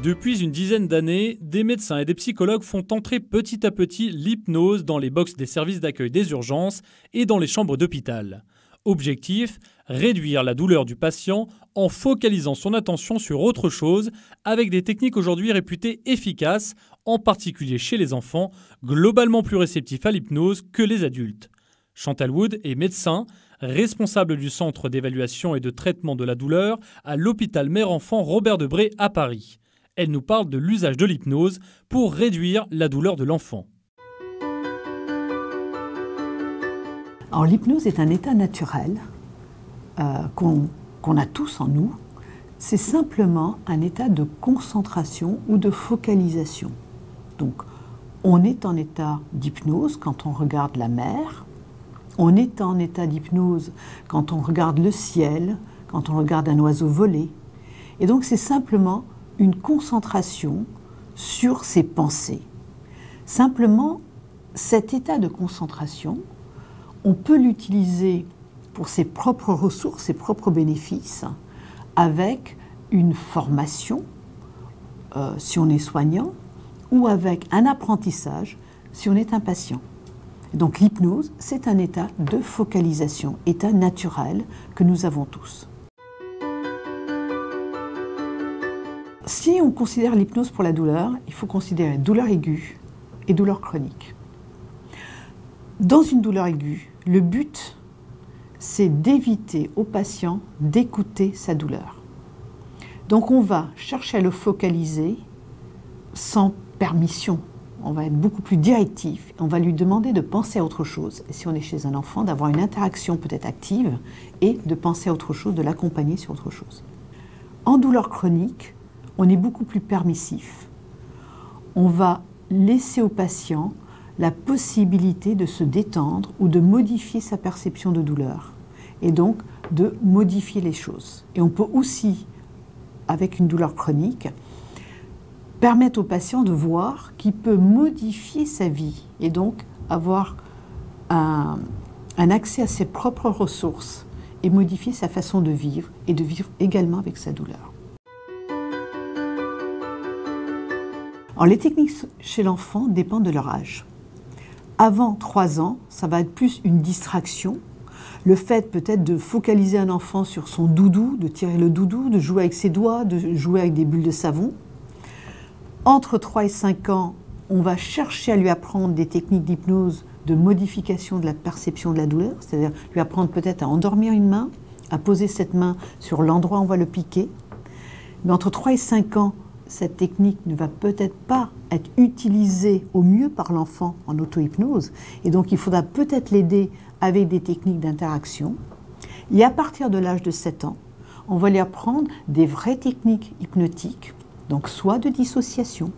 Depuis une dizaine d'années, des médecins et des psychologues font entrer petit à petit l'hypnose dans les box des services d'accueil des urgences et dans les chambres d'hôpital. Objectif, réduire la douleur du patient en focalisant son attention sur autre chose avec des techniques aujourd'hui réputées efficaces, en particulier chez les enfants, globalement plus réceptifs à l'hypnose que les adultes. Chantal Wood est médecin, responsable du centre d'évaluation et de traitement de la douleur à l'hôpital mère-enfant Robert Debré à Paris. Elle nous parle de l'usage de l'hypnose pour réduire la douleur de l'enfant. Alors l'hypnose est un état naturel qu'on a tous en nous. C'est simplement un état de concentration ou de focalisation. Donc on est en état d'hypnose quand on regarde la mer, on est en état d'hypnose quand on regarde le ciel, quand on regarde un oiseau voler. Et donc c'est simplement une concentration sur ses pensées. Simplement, cet état de concentration, on peut l'utiliser pour ses propres ressources, ses propres bénéfices, avec une formation, si on est soignant, ou avec un apprentissage, si on est un patient. Donc l'hypnose, c'est un état de focalisation, état naturel que nous avons tous. Si on considère l'hypnose pour la douleur, il faut considérer douleur aiguë et douleur chronique. Dans une douleur aiguë, le but, c'est d'éviter au patient d'écouter sa douleur. Donc on va chercher à le focaliser sans permission. On va être beaucoup plus directif. On va lui demander de penser à autre chose. Et si on est chez un enfant, d'avoir une interaction peut-être active et de penser à autre chose, de l'accompagner sur autre chose. En douleur chronique, on est beaucoup plus permissif. On va laisser au patient la possibilité de se détendre ou de modifier sa perception de douleur et donc de modifier les choses. Et on peut aussi, avec une douleur chronique, permettre au patient de voir qu'il peut modifier sa vie et donc avoir un accès à ses propres ressources et modifier sa façon de vivre et de vivre également avec sa douleur. Alors, les techniques chez l'enfant dépendent de leur âge. Avant 3 ans, ça va être plus une distraction. Le fait peut-être de focaliser un enfant sur son doudou, de tirer le doudou, de jouer avec ses doigts, de jouer avec des bulles de savon. Entre 3 et 5 ans, on va chercher à lui apprendre des techniques d'hypnose de modification de la perception de la douleur, c'est-à-dire lui apprendre peut-être à endormir une main, à poser cette main sur l'endroit où on va le piquer. Mais entre 3 et 5 ans, cette technique ne va peut-être pas être utilisée au mieux par l'enfant en auto-hypnose. Et donc, il faudra peut-être l'aider avec des techniques d'interaction. Et à partir de l'âge de 7 ans, on va lui apprendre des vraies techniques hypnotiques, donc soit de dissociation,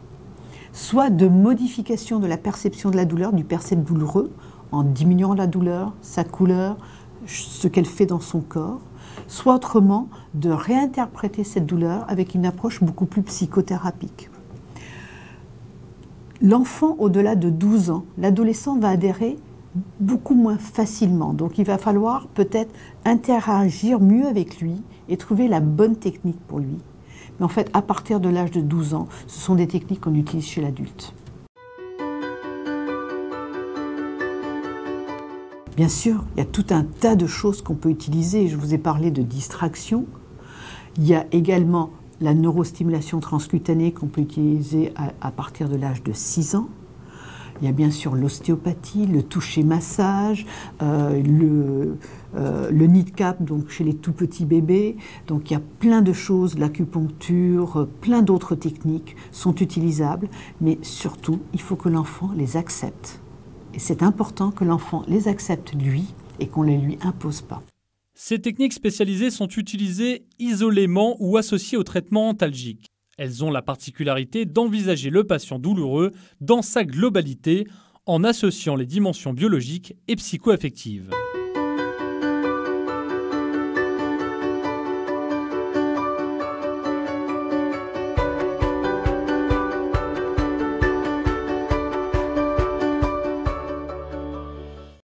soit de modification de la perception de la douleur, du percept douloureux, en diminuant la douleur, sa couleur, ce qu'elle fait dans son corps, soit autrement de réinterpréter cette douleur avec une approche beaucoup plus psychothérapique. L'enfant au-delà de 12 ans, l'adolescent va adhérer beaucoup moins facilement. Donc il va falloir peut-être interagir mieux avec lui et trouver la bonne technique pour lui. Mais en fait, à partir de l'âge de 12 ans, ce sont des techniques qu'on utilise chez l'adulte. Bien sûr, il y a tout un tas de choses qu'on peut utiliser. Je vous ai parlé de distraction. Il y a également la neurostimulation transcutanée qu'on peut utiliser à partir de l'âge de 6 ans. Il y a bien sûr l'ostéopathie, le toucher-massage, le nid-cap, donc chez les tout petits bébés. Donc il y a plein de choses, l'acupuncture, plein d'autres techniques sont utilisables. Mais surtout, il faut que l'enfant les accepte. Et c'est important que l'enfant les accepte lui et qu'on ne les lui impose pas. Ces techniques spécialisées sont utilisées isolément ou associées au traitement antalgique. Elles ont la particularité d'envisager le patient douloureux dans sa globalité en associant les dimensions biologiques et psycho-affectives.